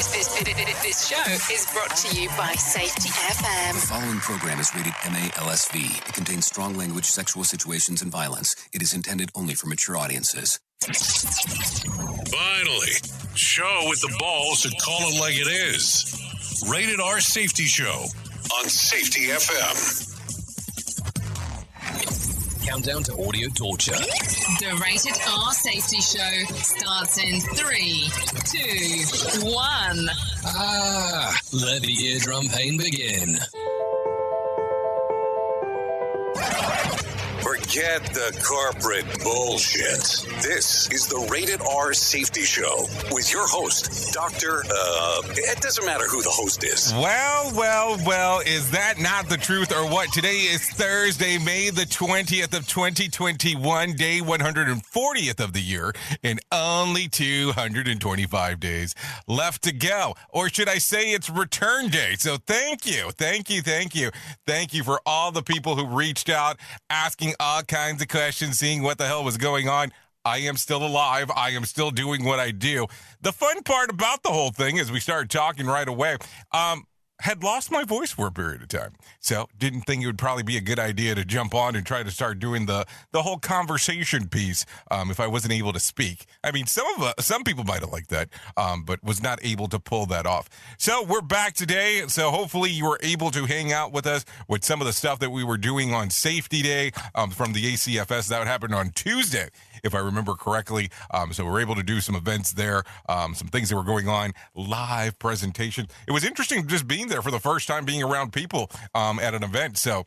This show is brought to you by Safety FM. The following program is rated MALSV. It contains strong language, sexual situations, and violence. It is intended only for mature audiences. Finally, show with the balls to call it like it is. Rated R Safety Show on Safety FM. Countdown to audio torture. The Rated R Safety Show starts in 3, 2, 1. Let the eardrum pain begin. Forget the corporate bullshit. This is the Rated R Safety Show with your host, Dr. It doesn't matter who the host is. Well, is that not the truth or what? Today is Thursday, May the 20th of 2021, day 140th of the year, and only 225 days left to go. Or should I say it's return day? So thank you for all the people who reached out, asking all kinds of questions, seeing what the hell was going on. I am still alive. I am still doing what I do. The fun part about the whole thing is we started talking right away. Had lost my voice for a period of time. So didn't think it would probably be a good idea to jump on and try to start doing the whole conversation piece if I wasn't able to speak. I mean, some people might have liked that, but was not able to pull that off. So we're back today. So hopefully you were able to hang out with us with some of the stuff that we were doing on Safety Day from the ACFS. That happened on Tuesday, if I remember correctly. So we were able to do some events there, some things that were going on, live presentation. It was interesting just being there for the first time, being around people at an event. So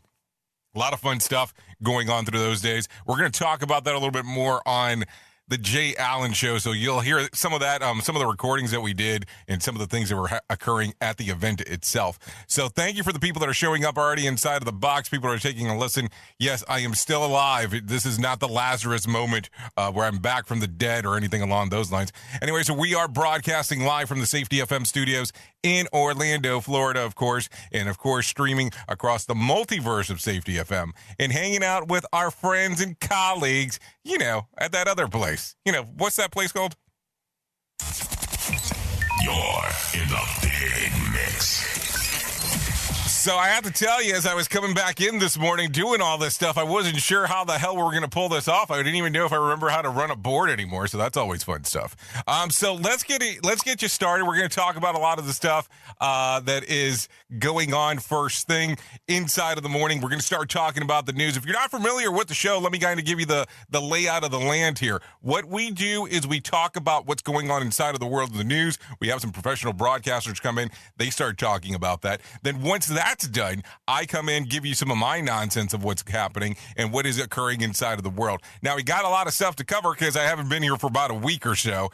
a lot of fun stuff going on through those days. We're going to talk about that a little bit more on the Jay Allen Show. So you'll hear some of that, some of the recordings that we did and some of the things that were occurring at the event itself. So thank you for the people that are showing up already inside of the box. People are taking a listen. Yes, I am still alive. This is not the Lazarus moment where I'm back from the dead or anything along those lines. Anyway, so we are broadcasting live from the Safety FM studios in Orlando, Florida, of course, and of course streaming across the multiverse of Safety FM and hanging out with our friends and colleagues, you know, at that other place. You know, what's that place called? You're in the big mix. So I have to tell you, as I was coming back in this morning doing all this stuff, I wasn't sure how the hell we were going to pull this off. I didn't even know if I remember how to run a board anymore, so that's always fun stuff. So let's get you started. We're going to talk about a lot of the stuff that is going on first thing inside of the morning. We're going to start talking about the news. If you're not familiar with the show, let me kind of give you the layout of the land here. What we do is we talk about what's going on inside of the world of the news. We have some professional broadcasters come in. They start talking about that. Then once that's done, I come in, give you some of my nonsense of what's happening and what is occurring inside of the world. Now, we got a lot of stuff to cover because I haven't been here for about a week or so.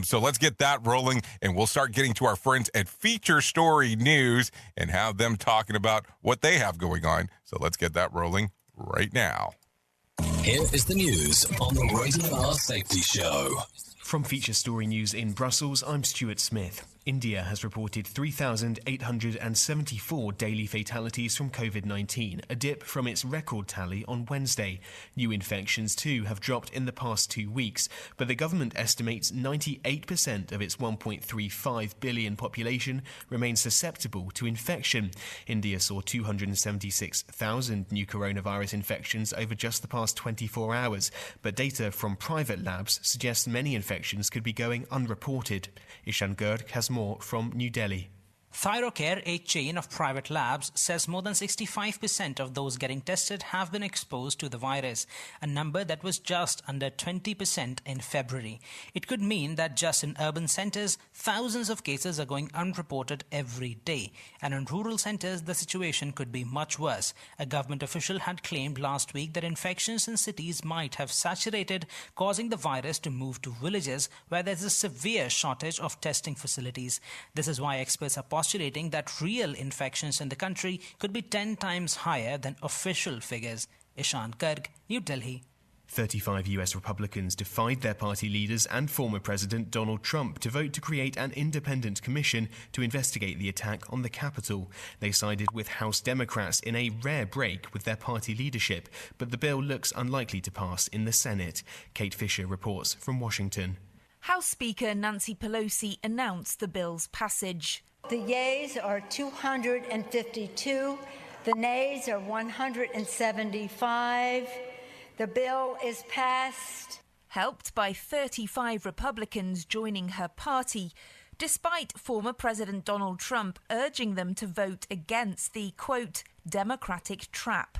So let's get that rolling, and we'll start getting to our friends at Feature Story News and have them talking about what they have going on. So let's get that rolling right now. Here is the news on the Rated R Safety Show. From Feature Story News in Brussels, I'm Stuart Smith. India has reported 3,874 daily fatalities from COVID-19, a dip from its record tally on Wednesday. New infections, too, have dropped in the past 2 weeks, but the government estimates 98% of its 1.35 billion population remains susceptible to infection. India saw 276,000 new coronavirus infections over just the past 24 hours, but data from private labs suggests many infections could be going unreported. Ishan Garg has more from New Delhi. ThyroCare, a chain of private labs, says more than 65% of those getting tested have been exposed to the virus, a number that was just under 20% in February. It could mean that just in urban centres, thousands of cases are going unreported every day. And in rural centres, the situation could be much worse. A government official had claimed last week that infections in cities might have saturated, causing the virus to move to villages where there's a severe shortage of testing facilities. This is why experts are postulating that real infections in the country could be 10 times higher than official figures. Ishan Garg, New Delhi. 35 US Republicans defied their party leaders and former President Donald Trump to vote to create an independent commission to investigate the attack on the Capitol. They sided with House Democrats in a rare break with their party leadership, but the bill looks unlikely to pass in the Senate. Kate Fisher reports from Washington. House Speaker Nancy Pelosi announced the bill's passage. The yeas are 252, the nays are 175. The bill is passed. Helped by 35 Republicans joining her party, despite former President Donald Trump urging them to vote against the, quote, Democratic trap.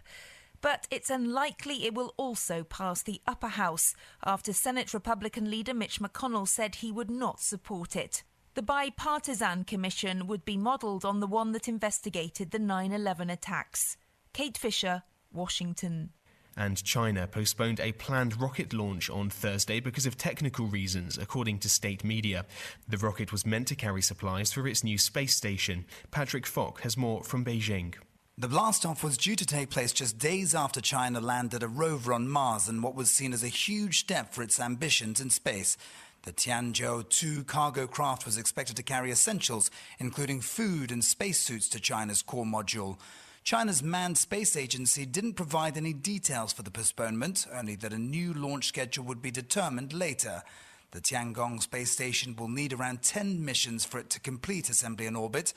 But it's unlikely it will also pass the upper house after Senate Republican leader Mitch McConnell said he would not support it. The bipartisan commission would be modelled on the one that investigated the 9/11 attacks. Kate Fisher, Washington. And China postponed a planned rocket launch on Thursday because of technical reasons, according to state media. The rocket was meant to carry supplies for its new space station. Patrick Falk has more from Beijing. The blastoff was due to take place just days after China landed a rover on Mars in what was seen as a huge step for its ambitions in space. The Tianzhou-2 cargo craft was expected to carry essentials, including food and spacesuits, to China's core module. China's manned space agency didn't provide any details for the postponement, only that a new launch schedule would be determined later. The Tiangong space station will need around 10 missions for it to complete assembly and orbit.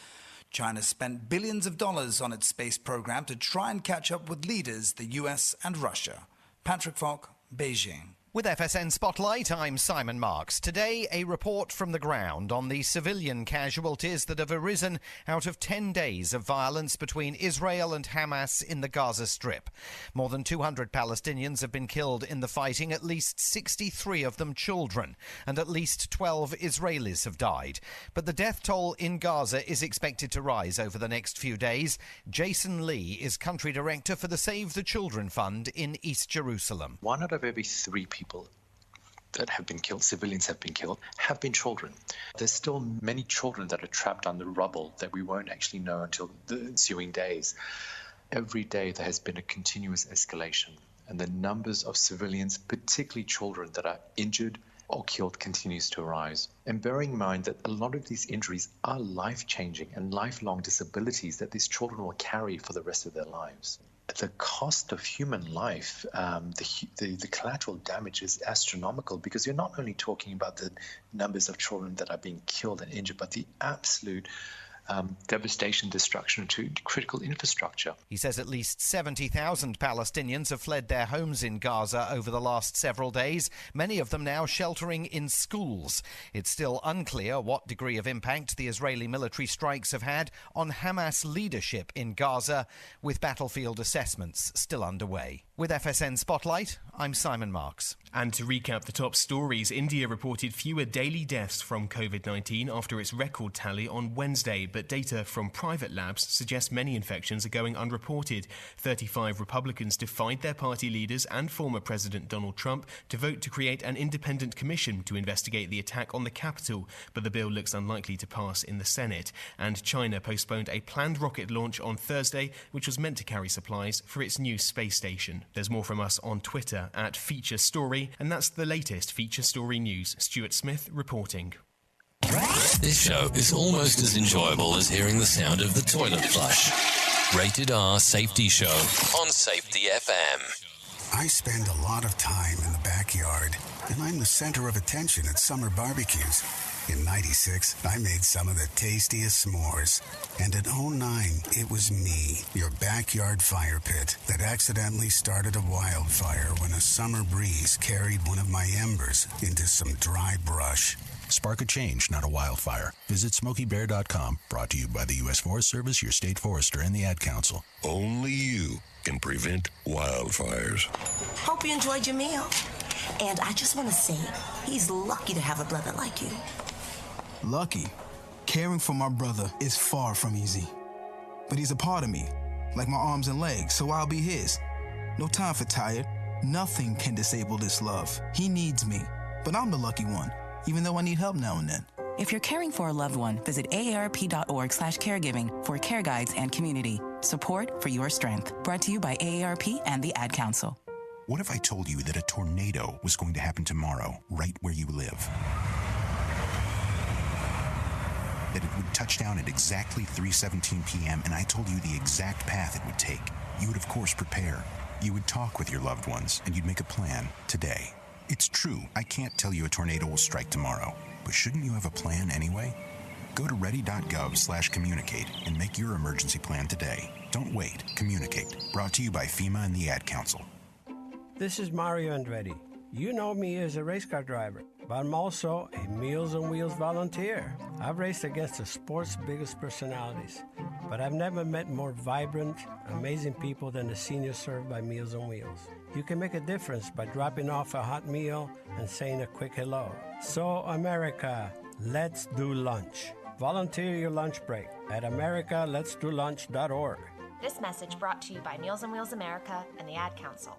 China spent billions of dollars on its space program to try and catch up with leaders, the US and Russia. Patrick Falk, Beijing. With FSN Spotlight, I'm Simon Marks. Today, a report from the ground on the civilian casualties that have arisen out of 10 days of violence between Israel and Hamas in the Gaza Strip. More than 200 Palestinians have been killed in the fighting, at least 63 of them children, and at least 12 Israelis have died. But the death toll in Gaza is expected to rise over the next few days. Jason Lee is country director for the Save the Children Fund in East Jerusalem. 1 out of every 3 people that have been killed, civilians have been killed, have been children. There's still many children that are trapped under rubble that we won't actually know until the ensuing days. Every day there has been a continuous escalation, and the numbers of civilians, particularly children, that are injured or killed continues to rise. And bearing in mind that a lot of these injuries are life-changing and lifelong disabilities that these children will carry for the rest of their lives. The cost of human life, the collateral damage is astronomical, because you're not only talking about the numbers of children that are being killed and injured, but the absolute devastation, destruction to critical infrastructure. He says at least 70,000 Palestinians have fled their homes in Gaza over the last several days, many of them now sheltering in schools. It's still unclear what degree of impact the Israeli military strikes have had on Hamas leadership in Gaza, with battlefield assessments still underway. With FSN Spotlight, I'm Simon Marks. And to recap the top stories, India reported fewer daily deaths from COVID-19 after its record tally on Wednesday, but data from private labs suggests many infections are going unreported. 35 Republicans defied their party leaders and former President Donald Trump to vote to create an independent commission to investigate the attack on the Capitol, but the bill looks unlikely to pass in the Senate. And China postponed a planned rocket launch on Thursday, which was meant to carry supplies for its new space station. There's more from us on Twitter at Feature Story, and that's the latest Feature Story news. Stuart Smith reporting. This show is almost as enjoyable as hearing the sound of the toilet flush. Rated R Safety Show on Safety FM. I spend a lot of time in the backyard, and I'm the center of attention at summer barbecues. In '96, I made some of the tastiest s'mores. And in '09, it was me, your backyard fire pit, that accidentally started a wildfire when a summer breeze carried one of my embers into some dry brush. Spark a change, not a wildfire. Visit SmokeyBear.com. Brought to you by the U.S. Forest Service, your state forester, and the Ad Council. Only you can prevent wildfires. Hope you enjoyed your meal. And I just want to say, he's lucky to have a brother like you. Lucky? Caring for my brother is far from easy. But he's a part of me, like my arms and legs, so I'll be his. No time for tired. Nothing can disable this love. He needs me, but I'm the lucky one, even though I need help now and then. If you're caring for a loved one, visit aarp.org/caregiving for care guides and community. Support for your strength. Brought to you by AARP and the Ad Council. What if I told you that a tornado was going to happen tomorrow, right where you live? That it would touch down at exactly 3:17 p.m., and I told you the exact path it would take. You would, of course, prepare. You would talk with your loved ones, and you'd make a plan today. It's true, I can't tell you a tornado will strike tomorrow, but shouldn't you have a plan anyway? Go to ready.gov/communicate and make your emergency plan today. Don't wait. Communicate. Brought to you by FEMA and the Ad Council. This is Mario Andretti. You know me as a race car driver, but I'm also a Meals on Wheels volunteer. I've raced against the sport's biggest personalities, but I've never met more vibrant, amazing people than the seniors served by Meals on Wheels. You can make a difference by dropping off a hot meal and saying a quick hello. So, America, let's do lunch. Volunteer your lunch break at americaletsdolunch.org. This message brought to you by Meals on Wheels America and the Ad Council.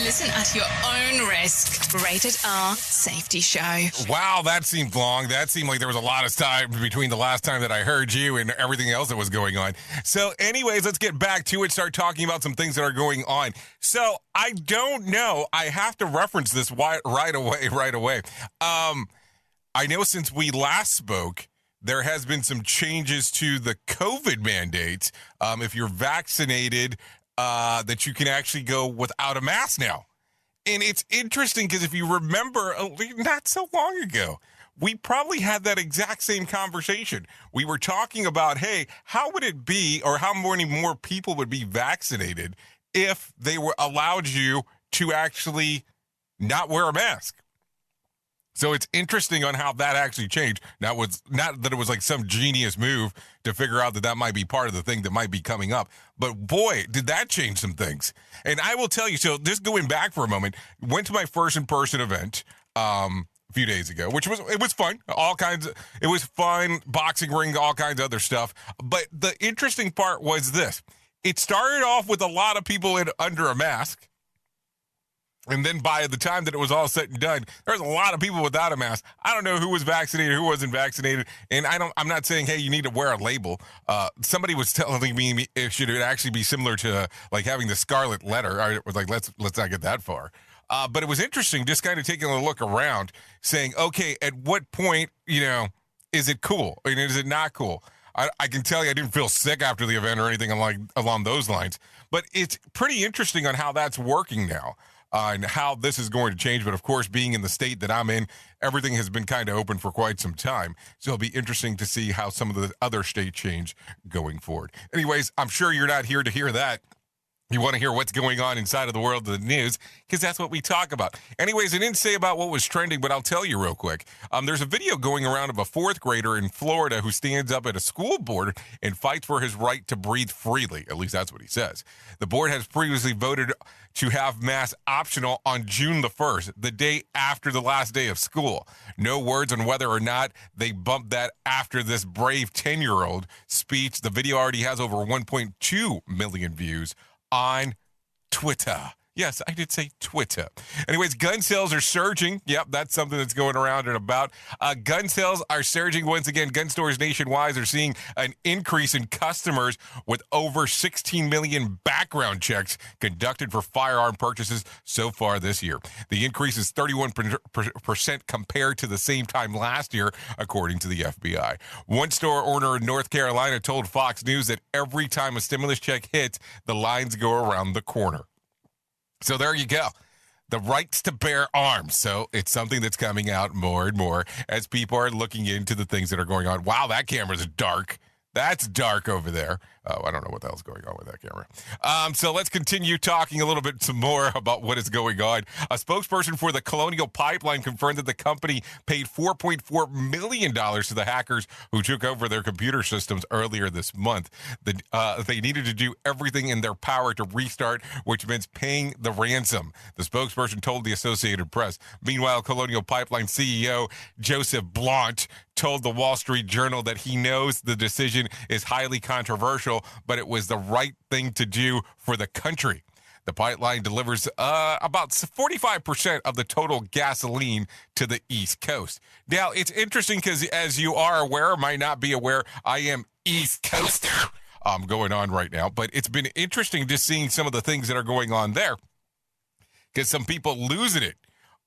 Listen at your own risk. Rated R Safety Show. Wow, that seemed long. That seemed like there was a lot of time between the last time that I heard you and everything else that was going on. So anyways, let's get back to it. Start talking about some things that are going on. So I don't know. I have to reference this right away. I know since we last spoke, there has been some changes to the COVID mandates. If you're vaccinated, that you can actually go without a mask now. And it's interesting because if you remember, not so long ago, we probably had that exact same conversation. We were talking about, hey, how would it be, or how many more people would be vaccinated if they were allowed you to actually not wear a mask? So it's interesting on how that actually changed. Now, was not that it was like some genius move to figure out that might be part of the thing that might be coming up. But boy, did that change some things. And I will tell you, so just going back for a moment, went to my first in-person event a few days ago, it was fun. It was fun, boxing ring, all kinds of other stuff. But the interesting part was this. It started off with a lot of people under a mask. And then by the time that it was all said and done, there was a lot of people without a mask. I don't know who was vaccinated, who wasn't vaccinated. And I'm not saying, hey, you need to wear a label. Somebody was telling me it should actually be similar to like having the scarlet letter. I was like, let's not get that far. But it was interesting just kind of taking a look around saying, okay, at what point, is it cool? I mean, is it not cool? I can tell you I didn't feel sick after the event or anything along those lines. But it's pretty interesting on how that's working now. And how this is going to change. But, of course, being in the state that I'm in, everything has been kind of open for quite some time. So it'll be interesting to see how some of the other states change going forward. Anyways, I'm sure you're not here to hear that. You want to hear what's going on inside of the world of the news because that's what we talk about. Anyways, I didn't say about what was trending, but I'll tell you real quick. There's a video going around of a fourth grader in Florida who stands up at a school board and fights for his right to breathe freely. At least that's what he says. The board has previously voted to have masks optional on June the 1st, the day after the last day of school. No words on whether or not they bumped that after this brave 10-year-old speech. The video already has over 1.2 million views on Twitter. Yes, I did say Twitter. Anyways, gun sales are surging. Yep, that's something that's going around and about. Gun sales are surging once again. Gun stores nationwide are seeing an increase in customers with over 16 million background checks conducted for firearm purchases so far this year. The increase is 31% compared to the same time last year, according to the FBI. One store owner in North Carolina told Fox News that every time a stimulus check hits, the lines go around the corner. So there you go. The rights to bear arms. So it's something that's coming out more and more as people are looking into the things that are going on. Wow, that camera's dark. That's dark over there. Oh, I don't know what the hell's going on with that camera. So let's continue talking a little bit some more about what is going on. A spokesperson for the Colonial Pipeline confirmed that the company paid $4.4 million to the hackers who took over their computer systems earlier this month. They needed to do everything in their power to restart, which means paying the ransom, the spokesperson told the Associated Press. Meanwhile, Colonial Pipeline CEO Joseph Blount told the Wall Street Journal that he knows the decision is highly controversial, but it was the right thing to do for the country. The pipeline delivers about 45% of the total gasoline to the East Coast. Now, it's interesting because as you are aware, or might not be aware, I am East Coaster going on right now. But it's been interesting just seeing some of the things that are going on there because some people losing it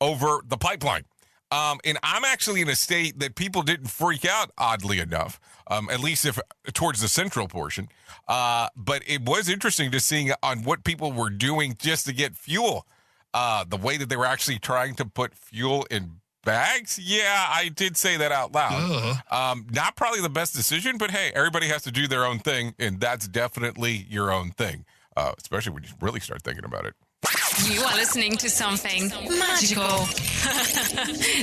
over the pipeline. And I'm actually in a state that people didn't freak out, oddly enough, at least if towards the central portion. But it was interesting to see on what people were doing just to get fuel. The way that they were actually trying to put fuel in bags. Yeah, I did say that out loud. Not probably the best decision, but hey, everybody has to do their own thing, and that's definitely your own thing, especially when you really start thinking about it. You are listening to something magical.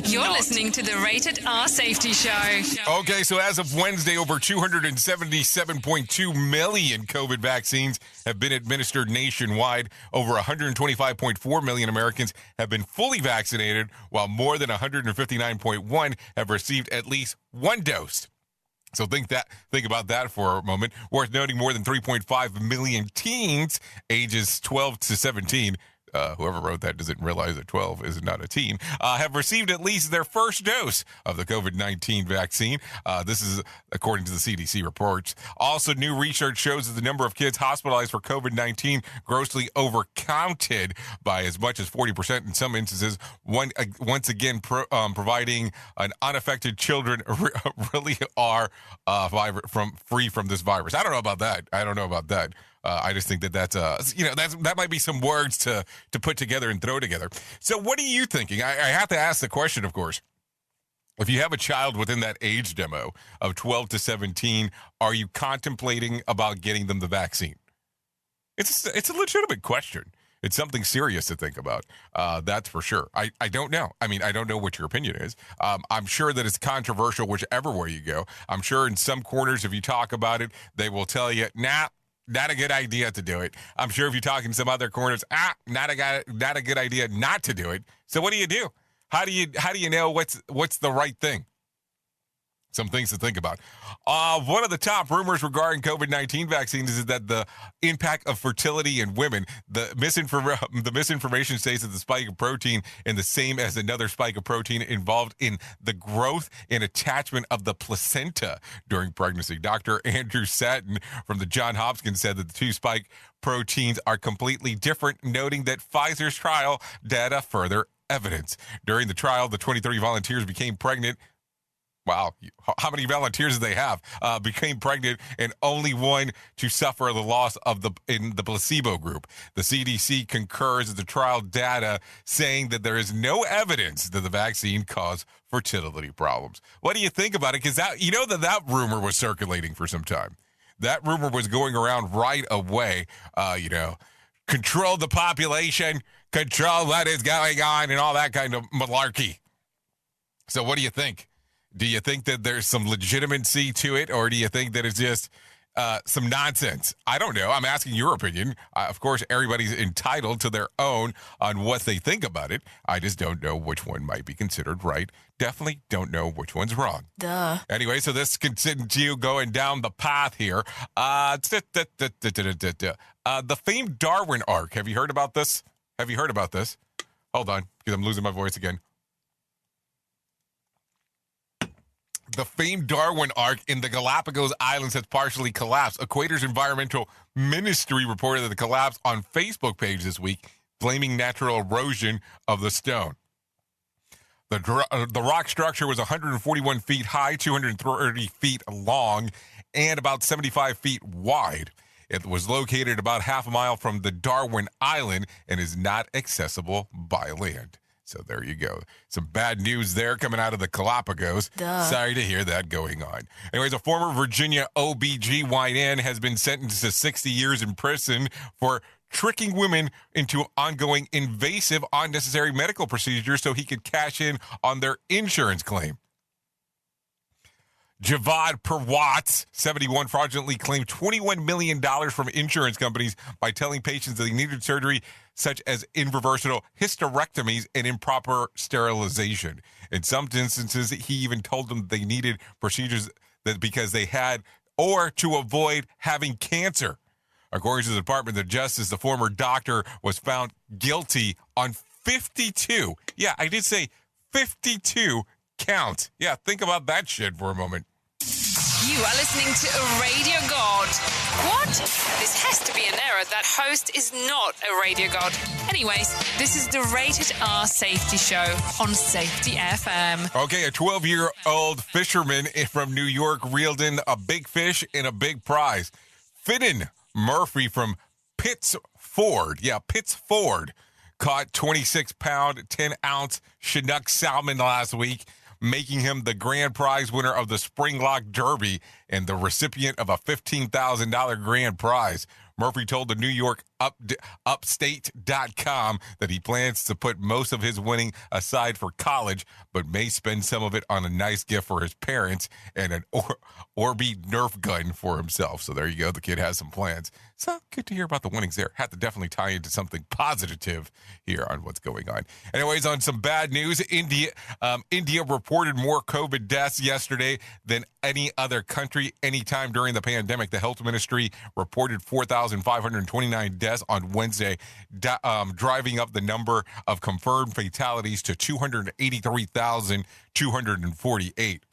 You're listening to the Rated R Safety Show. Okay, so as of Wednesday, over 277.2 million COVID vaccines have been administered nationwide. Over 125.4 million Americans have been fully vaccinated, while more than 159.1 have received at least one dose. So think about that for a moment. Worth noting, more than 3.5 million teens ages 12 to 17, whoever wrote that doesn't realize that 12 is not a teen, have received at least their first dose of the COVID-19 vaccine. This is according to the CDC reports. Also, new research shows that the number of kids hospitalized for COVID-19 grossly overcounted by as much as 40% in some instances. Once again, providing an unaffected children really are free from this virus. I don't know about that. I just think that's that might be some words to put together and throw together. So what are you thinking? I have to ask the question, of course. If you have a child within that age demo of 12 to 17, are you contemplating about getting them the vaccine? It's a legitimate question. It's something serious to think about. That's for sure. I don't know. I mean, I don't know what your opinion is. I'm sure that it's controversial whichever way you go. I'm sure in some corners, if you talk about it, they will tell you, nah, not a good idea to do it. I'm sure if you talk in some other corners, not a good idea not to do it. So what do you do? How do you know what's the right thing? Some things to think about. One of the top rumors regarding COVID-19 vaccines is that the impact of fertility in women. The misinformation states that the spike of protein is the same as another spike of protein involved in the growth and attachment of the placenta during pregnancy. Dr. Andrew Satin from the Johns Hopkins said that the two spike proteins are completely different, noting that Pfizer's trial data further evidence. During the trial, the 23 volunteers became pregnant. Wow, how many volunteers did they have? Became pregnant and only one to suffer the loss in the placebo group. The CDC concurs with the trial data, saying that there is no evidence that the vaccine caused fertility problems. What do you think about it? Because that rumor was circulating for some time. That rumor was going around right away. Control the population, control what is going on, and all that kind of malarkey. So what do you think? Do you think that there's some legitimacy to it, or do you think that it's just some nonsense? I don't know. I'm asking your opinion. Of course, everybody's entitled to their own on what they think about it. I just don't know which one might be considered right. Definitely don't know which one's wrong. Duh. Anyway, so this continue going down the path here. The famed Darwin Arc. Have you heard about this? Hold on, because I'm losing my voice again. The famed Darwin Arc in the Galapagos Islands has partially collapsed. Equator's Environmental Ministry reported that the collapse on Facebook page this week, blaming natural erosion of the stone. The rock structure was 141 feet high, 230 feet long, and about 75 feet wide. It was located about half a mile from the Darwin Island and is not accessible by land. So there you go. Some bad news there coming out of the Galapagos. Duh. Sorry to hear that going on. Anyways, a former Virginia OBGYN has been sentenced to 60 years in prison for tricking women into ongoing invasive, unnecessary medical procedures so he could cash in on their insurance claim. Javad Purwat, 71, fraudulently claimed $21 million from insurance companies by telling patients that they needed surgery such as irreversible hysterectomies and improper sterilization. In some instances, he even told them they needed procedures that because they had or to avoid having cancer. According to the Department of Justice, the former doctor was found guilty on 52. Yeah, I did say 52 counts. Yeah, think about that shit for a moment. You are listening to a radio god. What? This has to be an error. That host is not a radio god. Anyways, this is the Rated R Safety Show on Safety FM. Okay, a 12-year-old fisherman from New York reeled in a big fish and a big prize. Finn Murphy from Pitts Ford, caught 26-pound, 10-ounce Chinook salmon last week, making him the grand prize winner of the Springlock Derby and the recipient of a $15,000 grand prize. Murphy told the New York Upstate.com that he plans to put most of his winning aside for college, but may spend some of it on a nice gift for his parents and an Orby Nerf gun for himself. So there you go. The kid has some plans. So good to hear about the winnings there. Have to definitely tie into something positive here on what's going on. Anyways, on some bad news, India reported more COVID deaths yesterday than any other country anytime during the pandemic. The health ministry reported 4,529 deaths on Wednesday, driving up the number of confirmed fatalities to 283,248.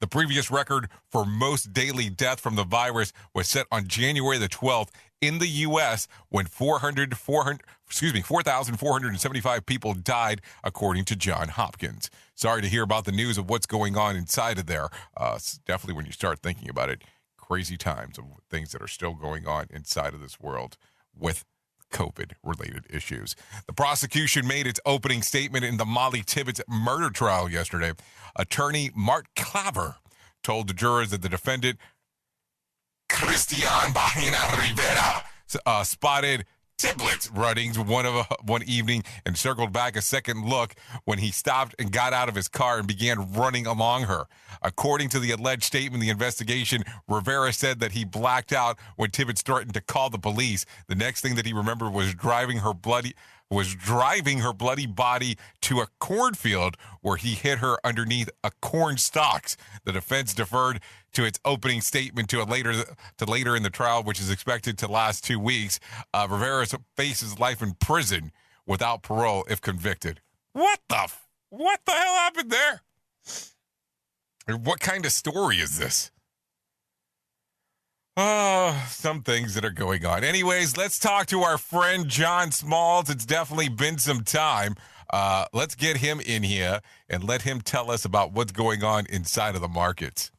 The previous record for most daily death from the virus was set on January the 12th in the U.S. when 4,475 people died, according to Johns Hopkins. Sorry to hear about the news of what's going on inside of there. Definitely when you start thinking about it, crazy times of things that are still going on inside of this world with COVID-related issues. The prosecution made its opening statement in the Mollie Tibbetts murder trial yesterday. Attorney Mark Claver told the jurors that the defendant, Christian Bahina Rivera, spotted Tibbetts running one evening and circled back a second look when he stopped and got out of his car and began running along her. According to the alleged statement, the investigation, Rivera said that he blacked out when Tibbetts threatened to call the police. The next thing that he remembered was driving her bloody body to a cornfield where he hit her underneath a corn stalks. The defense deferred to its opening statement to later in the trial, which is expected to last 2 weeks. Rivera faces life in prison without parole if convicted. What the hell happened there? What kind of story is this? Oh, some things that are going on. Anyways, let's talk to our friend John Smalls. It's definitely been some time. Let's get him in here and let him tell us about what's going on inside of the markets.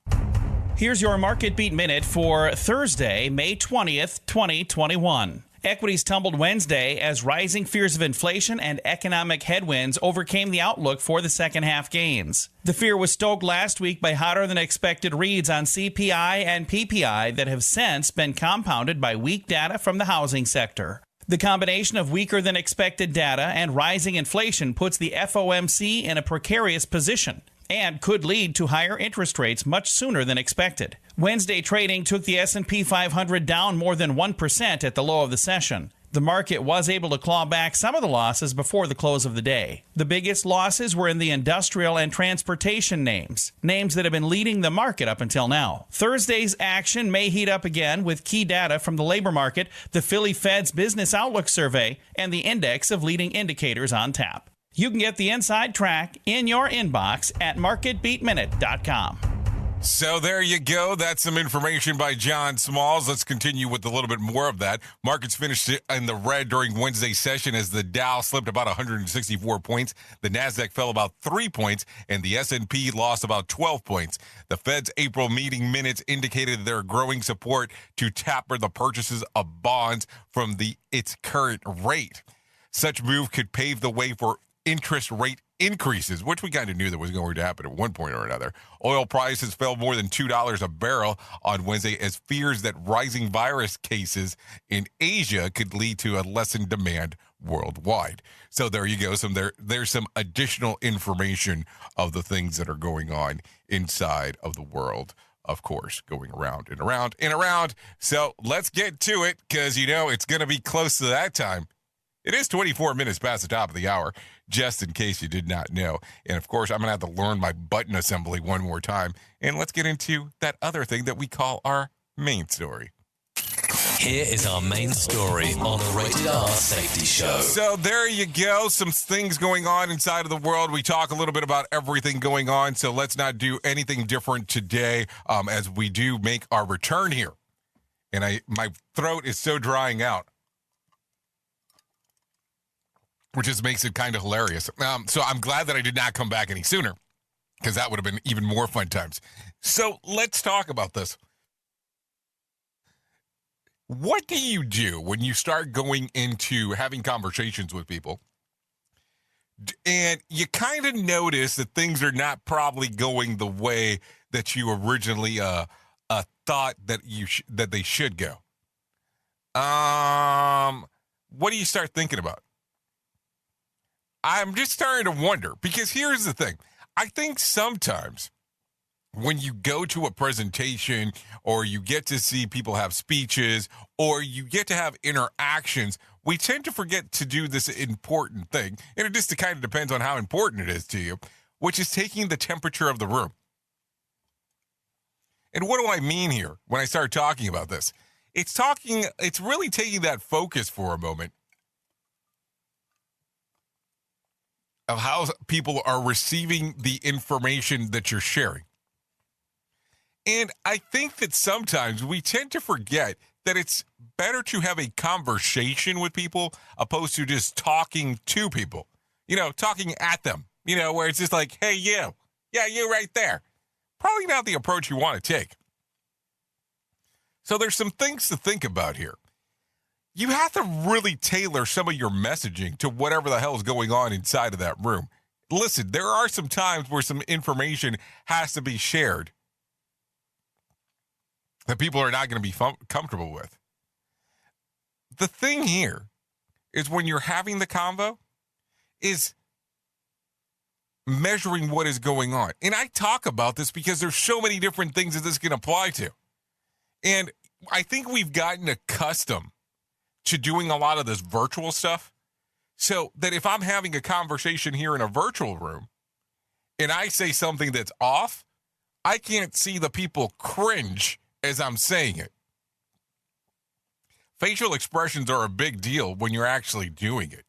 Here's your Market Beat Minute for Thursday, May 20th, 2021. Equities tumbled Wednesday as rising fears of inflation and economic headwinds overcame the outlook for the second half gains. The fear was stoked last week by hotter than expected reads on CPI and PPI that have since been compounded by weak data from the housing sector. The combination of weaker than expected data and rising inflation puts the FOMC in a precarious position and could lead to higher interest rates much sooner than expected. Wednesday trading took the S&P 500 down more than 1% at the low of the session. The market was able to claw back some of the losses before the close of the day. The biggest losses were in the industrial and transportation names that have been leading the market up until now. Thursday's action may heat up again with key data from the labor market, the Philly Fed's Business Outlook Survey, and the index of leading indicators on tap. You can get the inside track in your inbox at marketbeatminute.com. So there you go. That's some information by John Smalls. Let's continue with a little bit more of that. Markets finished in the red during Wednesday's session as the Dow slipped about 164 points. The Nasdaq fell about 3 points, and the S&P lost about 12 points. The Fed's April meeting minutes indicated their growing support to taper the purchases of bonds from its current rate. Such move could pave the way for interest rate increases, which we kind of knew that was going to happen at one point or another. Oil prices fell more than $2 a barrel on Wednesday as fears that rising virus cases in Asia could lead to a lessened demand worldwide. So there you go. There's some additional information of the things that are going on inside of the world, of course, going around and around and around. So let's get to it because, it's going to be close to that time. It is 24 minutes past the top of the hour, just in case you did not know. And, of course, I'm going to have to learn my button assembly one more time. And let's get into that other thing that we call our main story. Here is our main story on the Rated R Safety Show. So there you go. Some things going on inside of the world. We talk a little bit about everything going on, so let's not do anything different today as we do make our return here. And my throat is so drying out, which just makes it kind of hilarious. So I'm glad that I did not come back any sooner, because that would have been even more fun times. So let's talk about this. What do you do when you start going into having conversations with people and you kind of notice that things are not probably going the way that you originally thought that that they should go? What do you start thinking about? I'm just starting to wonder, because here's the thing. I think sometimes when you go to a presentation or you get to see people have speeches or you get to have interactions, we tend to forget to do this important thing. And it just kind of depends on how important it is to you, which is taking the temperature of the room. And what do I mean here when I start talking about this? It's really taking that focus for a moment of how people are receiving the information that you're sharing. And I think that sometimes we tend to forget that it's better to have a conversation with people opposed to just talking to people, talking at them, where it's just like, hey, you, yeah, you right there. Probably not the approach you want to take. So there's some things to think about here. You have to really tailor some of your messaging to whatever the hell is going on inside of that room. Listen, there are some times where some information has to be shared that people are not going to be comfortable with. The thing here is when you're having the convo is measuring what is going on. And I talk about this because there's so many different things that this can apply to. And I think we've gotten accustomed to doing a lot of this virtual stuff, so that if I'm having a conversation here in a virtual room and I say something that's off, I can't see the people cringe as I'm saying it. Facial expressions are a big deal when you're actually doing it.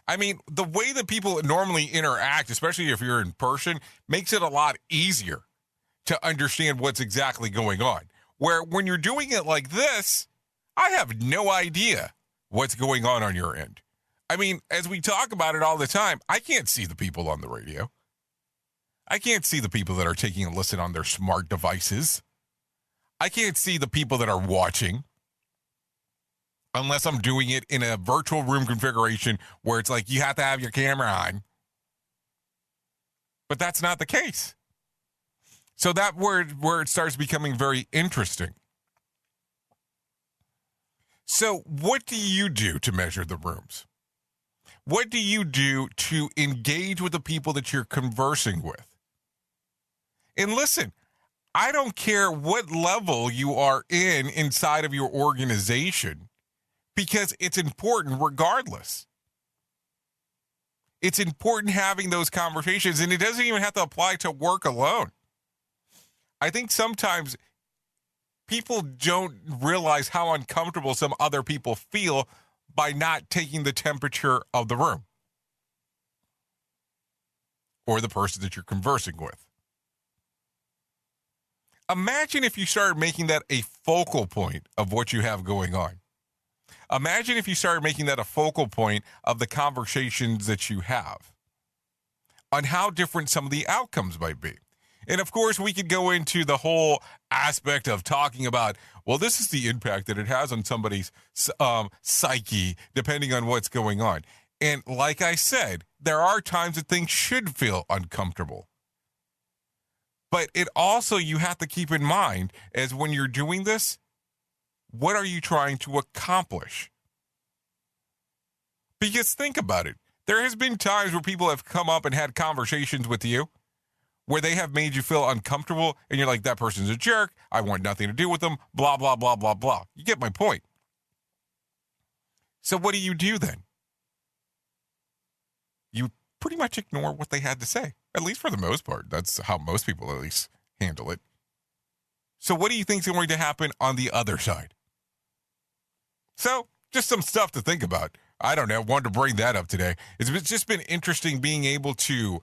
I mean, the way that people normally interact, especially if you're in person, makes it a lot easier to understand what's exactly going on. Where when you're doing it like this, I have no idea what's going on your end. I mean, as we talk about it all the time, I can't see the people on the radio. I can't see the people that are taking a listen on their smart devices. I can't see the people that are watching unless I'm doing it in a virtual room configuration where it's like you have to have your camera on. But that's not the case. So that where it starts becoming very interesting. So what do you do to measure the rooms? What do you do to engage with the people that you're conversing with? And listen, I don't care what level you are inside of your organization, because it's important regardless. It's important having those conversations, and it doesn't even have to apply to work alone. I think sometimes people don't realize how uncomfortable some other people feel by not taking the temperature of the room or the person that you're conversing with. Imagine if you started making that a focal point of what you have going on. Imagine if you started making that a focal point of the conversations that you have on how different some of the outcomes might be. And of course, we could go into the whole aspect of talking about, well, this is the impact that it has on somebody's psyche, depending on what's going on. And like I said, there are times that things should feel uncomfortable. But it also, you have to keep in mind, as when you're doing this, what are you trying to accomplish? Because think about it. There has been times where people have come up and had conversations with you where they have made you feel uncomfortable, and you're like, that person's a jerk, I want nothing to do with them, blah, blah, blah, blah, blah. You get my point. So what do you do then? You pretty much ignore what they had to say, at least for the most part. That's how most people at least handle it. So what do you think is going to happen on the other side? So just some stuff to think about. I don't know. Wanted to bring that up today. It's just been interesting being able to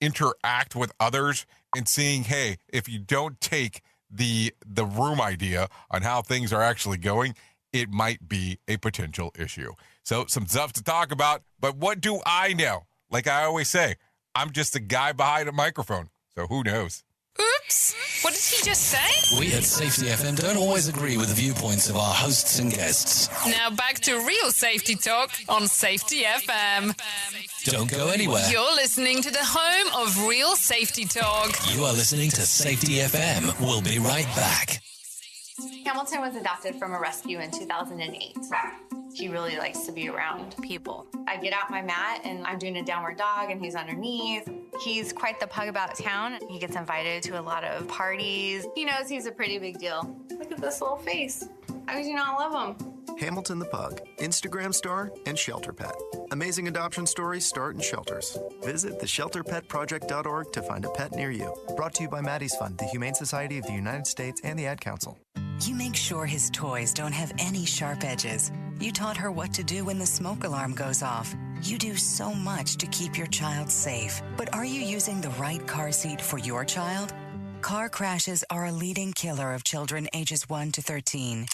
interact with others and seeing, hey, if you don't take the room idea on how things are actually going, it might be a potential issue. So some stuff to talk about, but what do I know? Like I always say, I'm just a guy behind a microphone, so who knows? Oops. What did he just say? We at Safety FM don't always agree with the viewpoints of our hosts and guests. Now back to real safety talk on Safety FM. Don't go anywhere. You're listening to the home of real safety talk. You are listening to Safety FM. We'll be right back. Hamilton was adopted from a rescue in 2008. He really likes to be around people. I get out my mat and I'm doing a downward dog and he's underneath. He's quite the pug about town. He gets invited to a lot of parties. He knows he's a pretty big deal. Look at this little face. How could you not love him? Hamilton the Pug, Instagram star, and shelter pet. Amazing adoption stories start in shelters. Visit theshelterpetproject.org to find a pet near you. Brought to you by Maddie's Fund, the Humane Society of the United States, and the Ad Council. You make sure his toys don't have any sharp edges. You taught her what to do when the smoke alarm goes off. You do so much to keep your child safe. But are you using the right car seat for your child? Car crashes are a leading killer of children ages 1 to 13.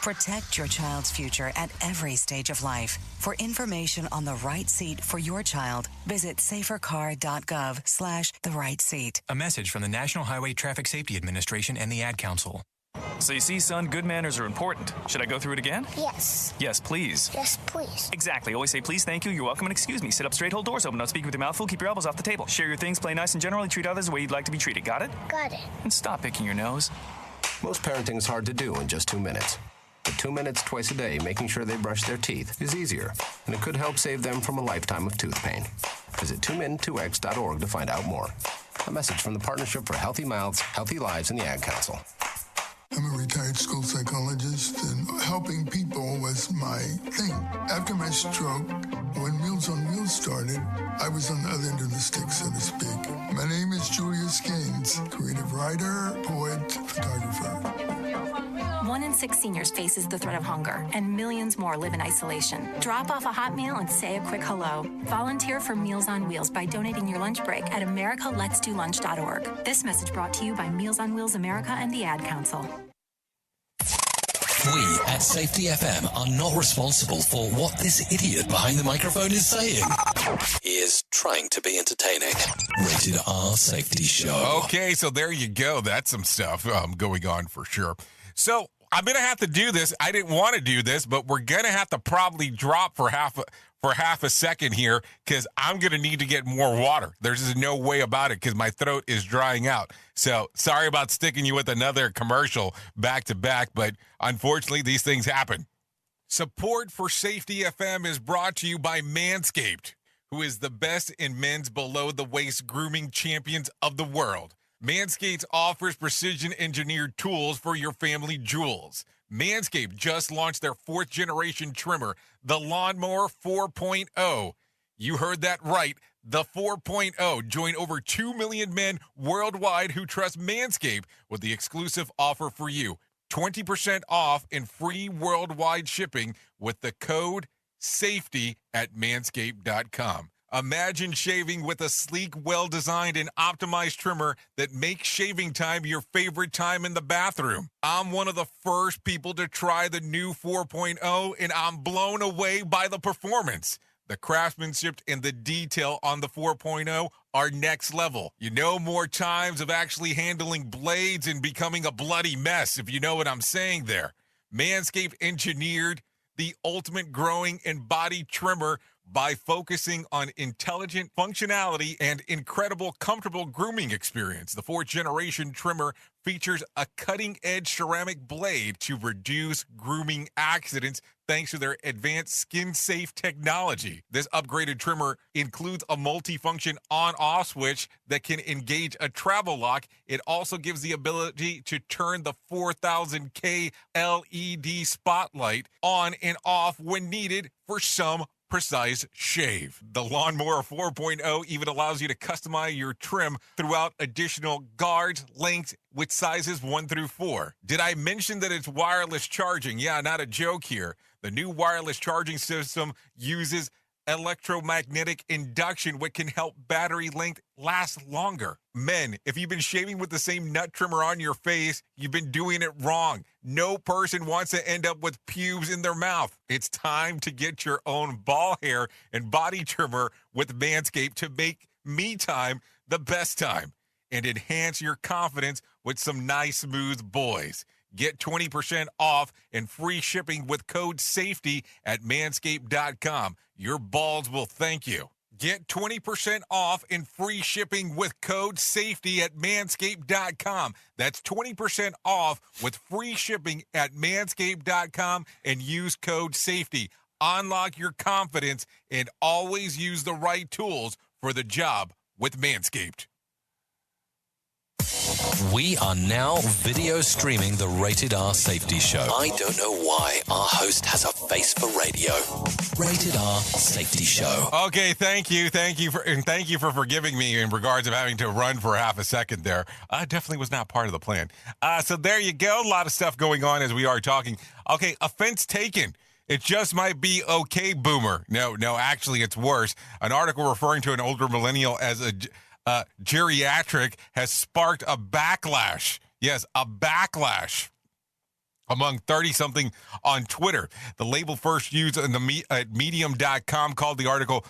Protect your child's future at every stage of life. For information on the right seat for your child, visit safercar.gov/the right seat. A message from the National Highway Traffic Safety Administration and the Ad Council. So you see, son, good manners are important. Should I go through it again? Yes. Yes, please. Yes, please. Exactly. Always say please, thank you, you're welcome, and excuse me. Sit up straight, hold doors open, don't speak with your mouth full, keep your elbows off the table. Share your things, play nice, and generally treat others the way you'd like to be treated. Got it? Got it. And stop picking your nose. Most parenting is hard to do in just 2 minutes. But 2 minutes twice a day making sure they brush their teeth is easier, and it could help save them from a lifetime of tooth pain. Visit 2min2x.org to find out more. A message from the Partnership for Healthy Mouths, Healthy Lives, and the Ad Council. I'm a retired school psychologist, and helping people was my thing. After my stroke, when Meals on Wheels started, I was on the other end of the stick, so to speak. My name is Julius Gaines, creative writer, poet, photographer. 1 in 6 seniors faces the threat of hunger, and millions more live in isolation. Drop off a hot meal and say a quick hello. Volunteer for Meals on Wheels by donating your lunch break at americaletsdolunch.org. This message brought to you by Meals on Wheels America and the Ad Council. We at Safety FM are not responsible for what this idiot behind the microphone is saying. He is trying to be entertaining. Rated R Safety Show. Okay, so there you go. That's some stuff going on for sure. So I'm going to have to do this. I didn't want to do this, but we're going to have to probably drop for half a second here because I'm going to need to get more water. There's no way about it because my throat is drying out. So sorry about sticking you with another commercial back to back, but unfortunately these things happen. Support for Safety FM is brought to you by Manscaped, who is the best in men's below-the-waist grooming champions of the world. Manscaped offers precision-engineered tools for your family jewels. Manscaped just launched their 4th-generation trimmer, the Lawnmower 4.0. You heard that right, the 4.0. Join over 2 million men worldwide who trust Manscaped with the exclusive offer for you. 20% off and free worldwide shipping with the code SAFETY at manscaped.com. Imagine shaving with a sleek, well-designed, and optimized trimmer that makes shaving time your favorite time in the bathroom. I'm one of the first people to try the new 4.0, and I'm blown away by the performance. The craftsmanship and the detail on the 4.0 are next level. You know, more times of actually handling blades and becoming a bloody mess, if you know what I'm saying there. Manscaped engineered the ultimate growing and body trimmer by focusing on intelligent functionality and incredible, comfortable grooming experience. The 4th-generation trimmer features a cutting-edge ceramic blade to reduce grooming accidents thanks to their advanced skin-safe technology. This upgraded trimmer includes a multi-function on-off switch that can engage a travel lock. It also gives the ability to turn the 4000K LED spotlight on and off when needed for some precise shave. The Lawnmower 4.0 even allows you to customize your trim throughout additional guards, lengths with sizes 1 through 4. Did I mention that it's wireless charging? Yeah, not a joke here. The new wireless charging system uses electromagnetic induction, which can help battery length last longer. Men, if you've been shaving with the same nut trimmer on your face, you've been doing it wrong. No person wants to end up with pubes in their mouth. It's time to get your own ball hair and body trimmer with Manscaped to make me time the best time and enhance your confidence with some nice, smooth boys. Get 20% off and free shipping with code SAFETY at manscaped.com. Your balls will thank you. Get 20% off and free shipping with code SAFETY at manscaped.com. That's 20% off with free shipping at manscaped.com and use code SAFETY. Unlock your confidence and always use the right tools for the job with Manscaped. We are now video streaming the Rated R Safety Show. I don't know why our host has a face for radio. Rated R Safety Show. Okay, thank you for forgiving me in regards of having to run for half a second there. Definitely was not part of the plan. So there you go. A lot of stuff going on as we are talking. Okay, offense taken. It just might be okay, boomer. No, actually it's worse. An article referring to an older millennial as a geriatric has sparked a backlash. Yes, a backlash among 30-something on Twitter. The label first used at medium.com called the article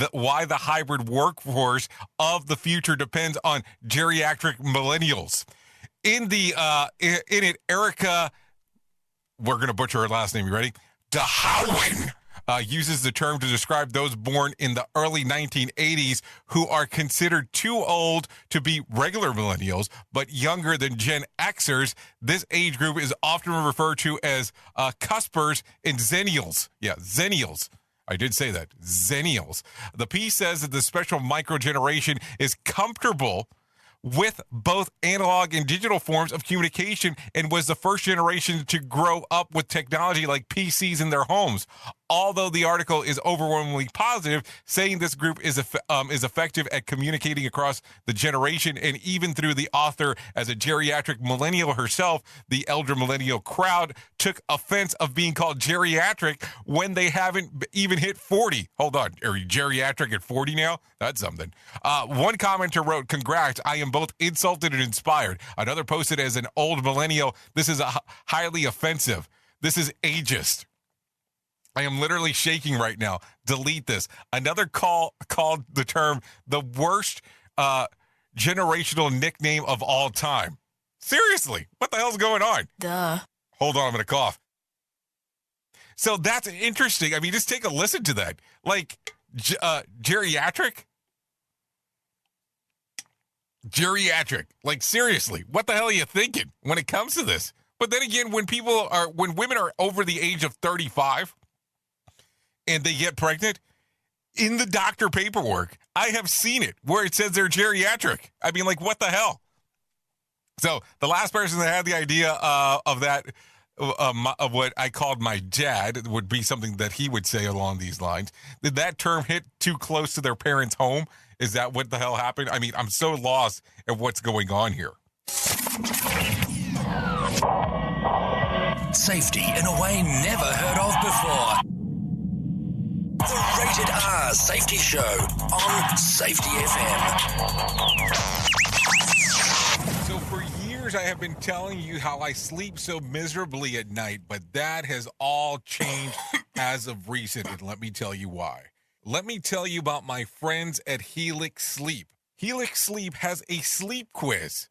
Why the Hybrid Workforce of the Future Depends on Geriatric Millennials. In it, Erica, we're going to butcher her last name. You ready? DeHowen. Uses the term to describe those born in the early 1980s who are considered too old to be regular millennials, but younger than Gen Xers. This age group is often referred to as cuspers and zennials. Yeah, zennials. I did say that. Zennials. The piece says that the special microgeneration is comfortable with both analog and digital forms of communication and was the first generation to grow up with technology like PCs in their homes. Although the article is overwhelmingly positive, saying this group is effective at communicating across the generation and even through the author as a geriatric millennial herself, the elder millennial crowd took offense of being called geriatric when they haven't even hit 40. Hold on, are you geriatric at 40 now? That's something. One commenter wrote, "Congrats, I am both insulted and inspired." Another posted, "As an old millennial, this is highly offensive. This is ageist." I am literally shaking right now. Delete this. Another called the term the worst generational nickname of all time. Seriously, what the hell's going on? Duh. Hold on, I'm going to cough. So that's interesting. I mean, just take a listen to that. Like, geriatric? Geriatric. Like, seriously, what the hell are you thinking when it comes to this? But then again, when women are over the age of 35, and they get pregnant, in the doctor paperwork, I have seen it where it says they're geriatric. I mean, like, what the hell? So the last person that had the idea of that, of what I called my dad, would be something that he would say along these lines. Did that term hit too close to their parents' home? Is that what the hell happened? I mean, I'm so lost at what's going on here. Safety in a way never heard of before. The Rated R Safety Show on Safety FM. So for years, I have been telling you how I sleep so miserably at night, but that has all changed as of recent, and let me tell you why. Let me tell you about my friends at Helix Sleep. Helix Sleep has a sleep quiz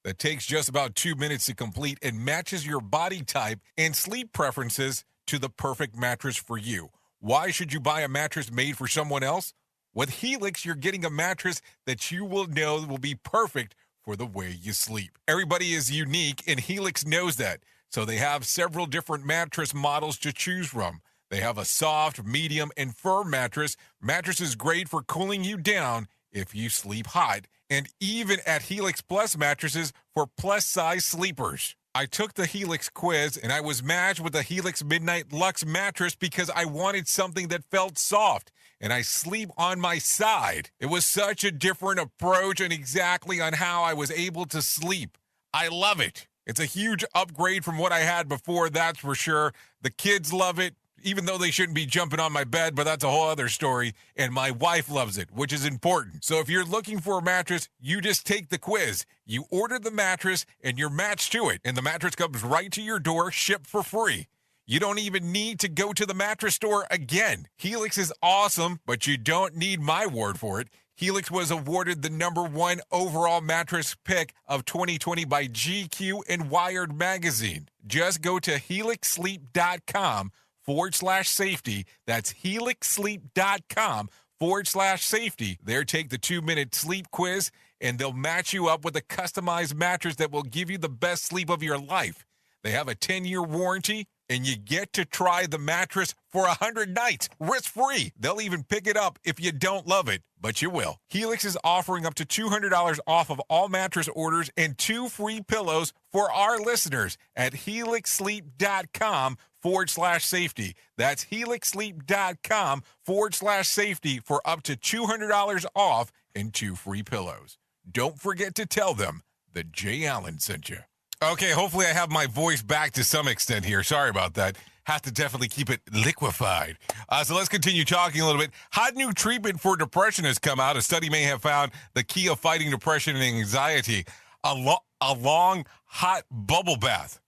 that takes just about 2 minutes to complete and matches your body type and sleep preferences to the perfect mattress for you. Why should you buy a mattress made for someone else? With Helix, you're getting a mattress that you will know will be perfect for the way you sleep. Everybody is unique, and Helix knows that. So they have several different mattress models to choose from. They have a soft, medium, and firm mattress. Mattress is great for cooling you down if you sleep hot. And even at Helix Plus mattresses for plus-size sleepers. I took the Helix quiz and I was matched with the Helix Midnight Luxe mattress because I wanted something that felt soft and I sleep on my side. It was such a different approach and exactly on how I was able to sleep. I love it. It's a huge upgrade from what I had before, that's for sure. The kids love it, even though they shouldn't be jumping on my bed, but that's a whole other story. And my wife loves it, which is important. So if you're looking for a mattress, you just take the quiz. You order the mattress and you're matched to it. And the mattress comes right to your door, shipped for free. You don't even need to go to the mattress store again. Helix is awesome, but you don't need my word for it. Helix was awarded the #1 overall mattress pick of 2020 by GQ and Wired magazine. Just go to helixsleep.com/safety. That's helixsleep.com/safety. There, take the 2-minute sleep quiz, and they'll match you up with a customized mattress that will give you the best sleep of your life. They have a 10-year warranty, and you get to try the mattress for 100 nights, risk-free. They'll even pick it up if you don't love it, but you will. Helix is offering up to $200 off of all mattress orders and 2 free pillows for our listeners at helixsleep.com/safety. That's helixsleep.com/safety for up to $200 off and 2 free pillows. Don't forget to tell them that Jay Allen sent you. Okay, hopefully I have my voice back to some extent here. Sorry about that. Have to definitely keep it liquefied. So let's continue talking a little bit. Hot new treatment for depression has come out. A study may have found the key of fighting depression and anxiety. A long, hot bubble bath.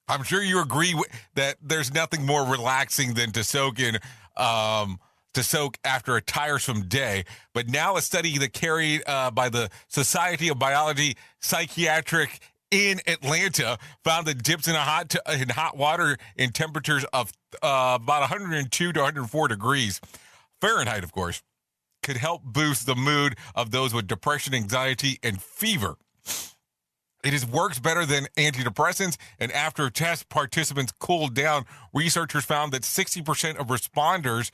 I'm sure you agree that there's nothing more relaxing than to soak after a tiresome day. But now a study that carried by the Society of Biology Psychiatric in Atlanta found that dips in hot water in temperatures of about 102 to 104 degrees Fahrenheit, of course, could help boost the mood of those with depression, anxiety, and fever. It works better than antidepressants, and after test participants cooled down, researchers found that 60% of responders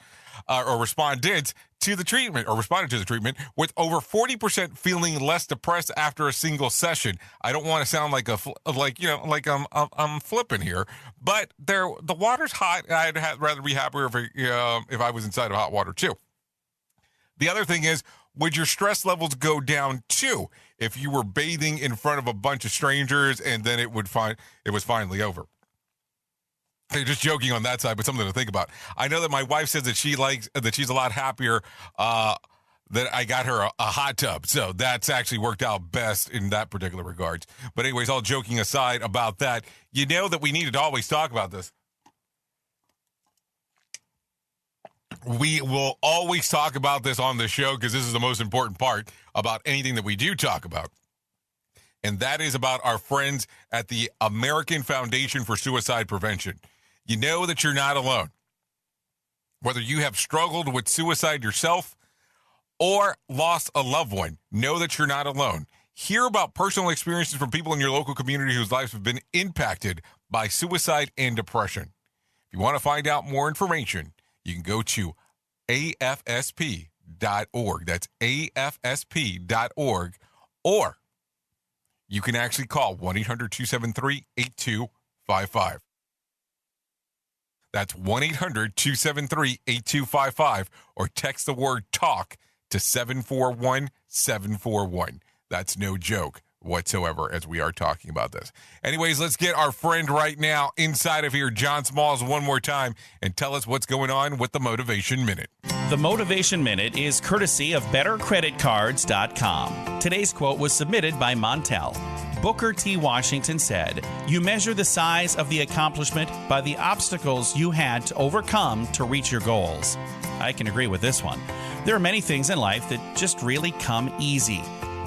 or respondents to the treatment or responded to the treatment, with over 40% feeling less depressed after a single session. I don't want to sound like I'm flipping here, but the water's hot. I'd rather be happier if I was inside of hot water too. The other thing is, would your stress levels go down too if you were bathing in front of a bunch of strangers and then it was finally over? Hey, just joking on that side, but something to think about. I know that my wife says that she's a lot happier that I got her a hot tub. So that's actually worked out best in that particular regards. But anyways, all joking aside about that, you know that we needed to always talk about this. We will always talk about this on the show because this is the most important part about anything that we do talk about. And that is about our friends at the American Foundation for Suicide Prevention. You know that you're not alone. Whether you have struggled with suicide yourself or lost a loved one, know that you're not alone. Hear about personal experiences from people in your local community whose lives have been impacted by suicide and depression. If you want to find out more information, you can go to afsp.org. That's afsp.org. Or you can actually call 1-800-273-8255. That's 1-800-273-8255. Or text the word TALK to 741-741. That's no joke whatsoever as we are talking about this. Anyways, let's get our friend right now inside of here, John Smalls, one more time, and tell us what's going on with the Motivation Minute. The Motivation Minute is courtesy of BetterCreditCards.com. Today's quote was submitted by Montel. Booker T. Washington said, "You measure the size of the accomplishment by the obstacles you had to overcome to reach your goals." I can agree with this one. There are many things in life that just really come easy.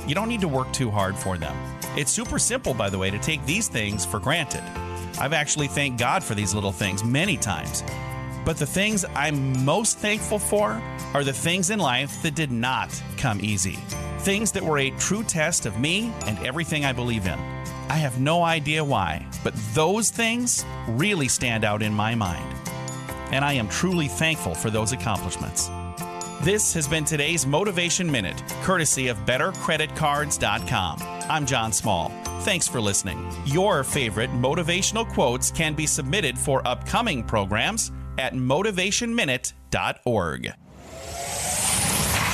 You don't need to work too hard for them. It's super simple, by the way, to take these things for granted. I've actually thanked God for these little things many times. But the things I'm most thankful for are the things in life that did not come easy. Things that were a true test of me and everything I believe in. I have no idea why, but those things really stand out in my mind. And I am truly thankful for those accomplishments. This has been today's Motivation Minute, courtesy of BetterCreditCards.com. I'm John Small. Thanks for listening. Your favorite motivational quotes can be submitted for upcoming programs at motivationminute.org.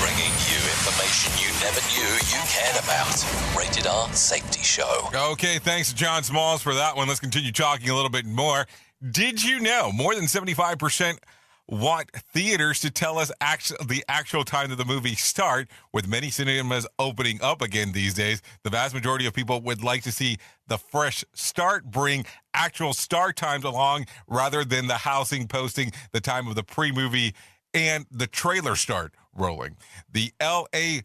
Bringing you information you never knew you cared about. Rated R Safety Show. Okay, thanks to John Smalls for that one. Let's continue talking a little bit more. Did you know more than 75% want theaters to tell us the actual time that the movies start? With many cinemas opening up again these days, the vast majority of people would like to see the fresh start bring actual start times along rather than the housing posting the time of the pre-movie and the trailer start rolling. The LAD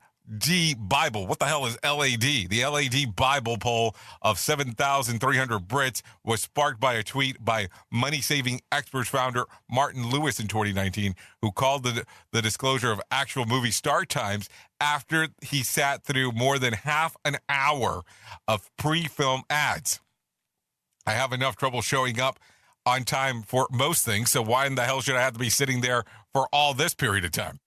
Bible. What the hell is LAD? The LAD Bible poll of 7,300 Brits was sparked by a tweet by money-saving experts founder Martin Lewis in 2019, who called the disclosure of actual movie start times after he sat through more than half an hour of pre-film ads. I have enough trouble showing up on time for most things, so why in the hell should I have to be sitting there for all this period of time?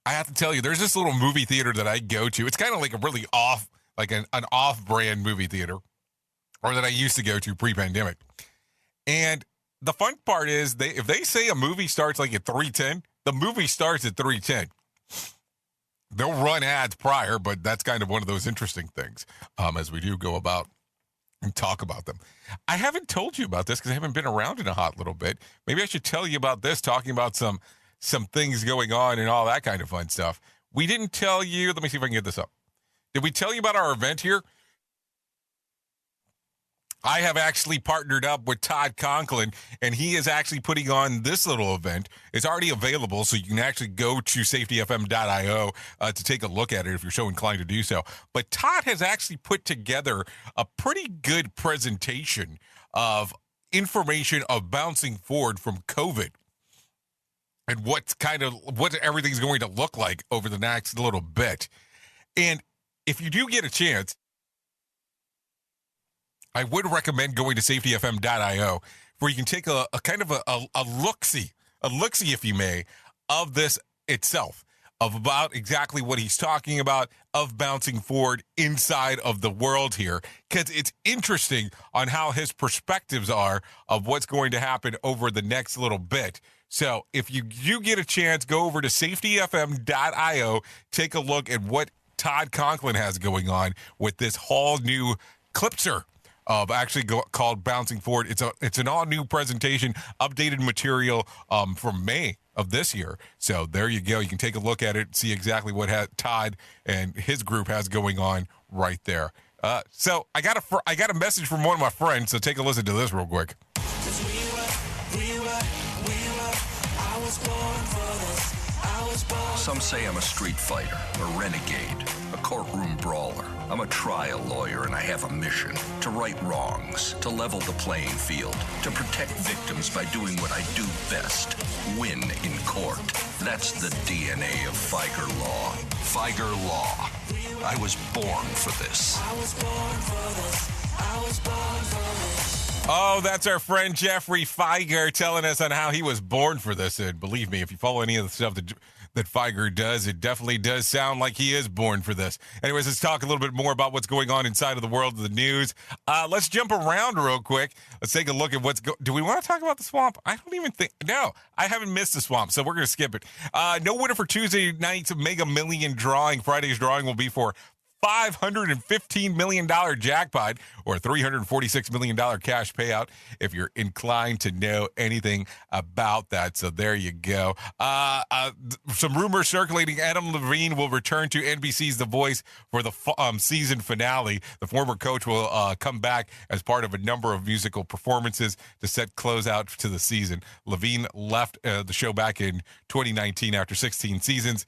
I have to tell you, there's this little movie theater that I go to. It's kind of like a really off, like an off-brand movie theater, or that I used to go to pre-pandemic. And the fun part is, if they say a movie starts like at 3:10, the movie starts at 3:10. They'll run ads prior, but that's kind of one of those interesting things as we do go about and talk about them. I haven't told you about this because I haven't been around in a hot little bit. Maybe I should tell you about this, talking about some things going on and all that kind of fun stuff. We didn't tell you. Let me see if I can get this up. Did we tell you about our event here? I have actually partnered up with Todd Conklin, and he is actually putting on this little event. It's already available, so you can actually go to safetyfm.io to take a look at it if you're so inclined to do so. But Todd has actually put together a pretty good presentation of information of bouncing forward from COVID and what everything's going to look like over the next little bit. And if you do get a chance, I would recommend going to safetyfm.io, where you can take a kind of a look-see, if you may, of this itself, of about exactly what he's talking about, of bouncing forward inside of the world here, because it's interesting on how his perspectives are of what's going to happen over the next little bit. So if you do get a chance, go over to safetyfm.io, take a look at what Todd Conklin has going on with this whole new clipser of actually called Bouncing Forward. It's an all new presentation, updated material from May of this year. So there you go. You can take a look at it, see exactly what Todd and his group has going on right there. So I got a message from one of my friends. So take a listen to this real quick. Some say I'm a street fighter, a renegade, a courtroom brawler. I'm a trial lawyer, and I have a mission: to right wrongs, to level the playing field, to protect victims by doing what I do best: win in court. That's the DNA of Figer Law. Figer Law. I was born for this. Oh, that's our friend Jeffrey Figer telling us on how he was born for this. And believe me, if you follow any of the stuff that Figer does, it definitely does sound like he is born for this. Anyways, let's talk a little bit more about what's going on inside of the world of the news. Let's jump around real quick. Let's take a look at do we want to talk about the swamp? I don't even think. No, I haven't missed the swamp, so we're going to skip it. No winner for Tuesday night's Mega Million drawing. Friday's drawing will be for $515 million jackpot, or $346 million cash payout, if you're inclined to know anything about that. So there you go. Some rumors circulating: Adam Levine will return to NBC's The Voice for the season finale. The former coach will come back as part of a number of musical performances to set closeout to the season. Levine left the show back in 2019 after 16 seasons.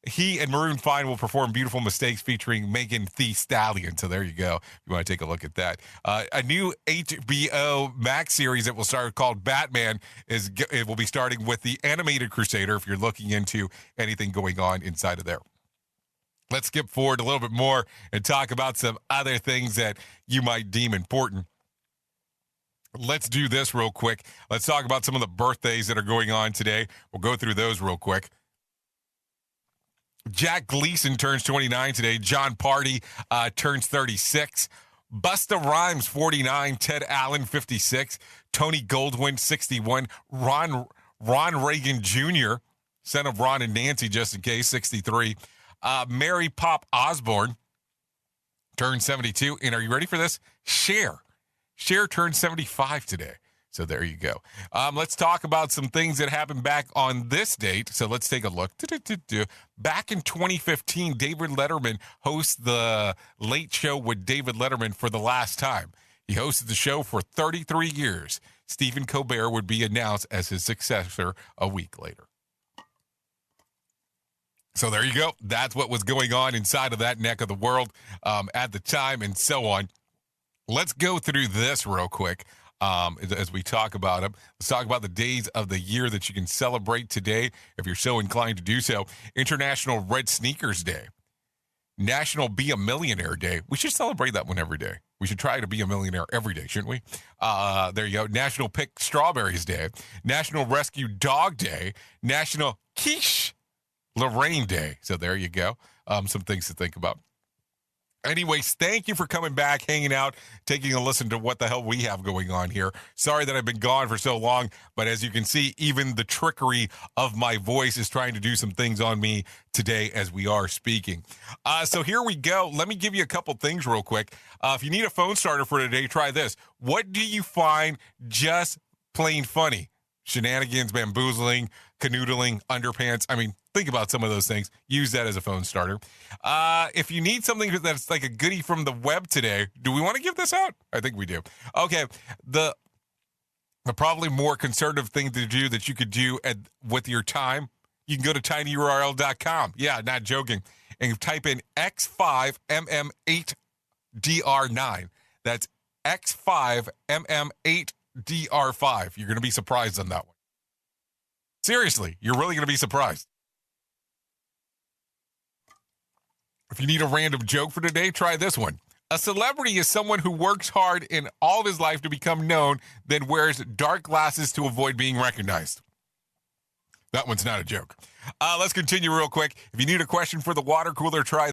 He and Maroon 5 will perform Beautiful Mistakes featuring Megan Thee Stallion. So there you go. If you want to take a look at that. A new HBO Max series that will start called Batman it will be starting with the animated Crusader, if you're looking into anything going on inside of there. Let's skip forward a little bit more and talk about some other things that you might deem important. Let's do this real quick. Let's talk about some of the birthdays that are going on today. We'll go through those real quick. Jack Gleason turns 29 today. John Party turns 36. Busta Rhymes, 49. Ted Allen, 56. Tony Goldwyn, 61. Ron Reagan Jr., son of Ron and Nancy, just in case, 63. Mary Pop Osborne turned 72. And are you ready for this? Cher turned 75 today. So there you go. Let's talk about some things that happened back on this date. So let's take a look. Back in 2015, David Letterman hosts the Late Show with David Letterman for the last time. He hosted the show for 33 years. Stephen Colbert would be announced as his successor a week later. So there you go. That's what was going on inside of that neck of the world at the time and so on. Let's go through this real quick. As we talk about them, let's talk about the days of the year that you can celebrate today, if you're so inclined to do so. International Red Sneakers Day. National Be a Millionaire Day. We should celebrate that one every day. We should try to be a millionaire every day, shouldn't we? There you go. National Pick Strawberries Day. National Rescue Dog Day. National Quiche Lorraine Day. So there you go. Some things to think about. Anyways, thank you for coming back, hanging out, taking a listen to what the hell we have going on here. Sorry that I've been gone for so long, but as you can see, even the trickery of my voice is trying to do some things on me today as we are speaking. So here we go. Let me give you a couple things real quick. If you need a phone starter for today, try this. What do you find just plain funny? Shenanigans, bamboozling, canoodling, underpants. I mean, think about some of those things. Use that as a phone starter. If you need something that's like a goodie from the web today, do we want to give this out? I think we do. Okay. The probably more conservative thing to do that you could do with your time, you can go to tinyurl.com. Yeah, not joking. And type in X5MM8DR9. That's X5MM8DR5. You're going to be surprised on that one. Seriously, you're really going to be surprised. If you need a random joke for today, try this one. A celebrity is someone who works hard in all of his life to become known, then wears dark glasses to avoid being recognized. That one's not a joke. Let's continue real quick. If you need a question for the water cooler, try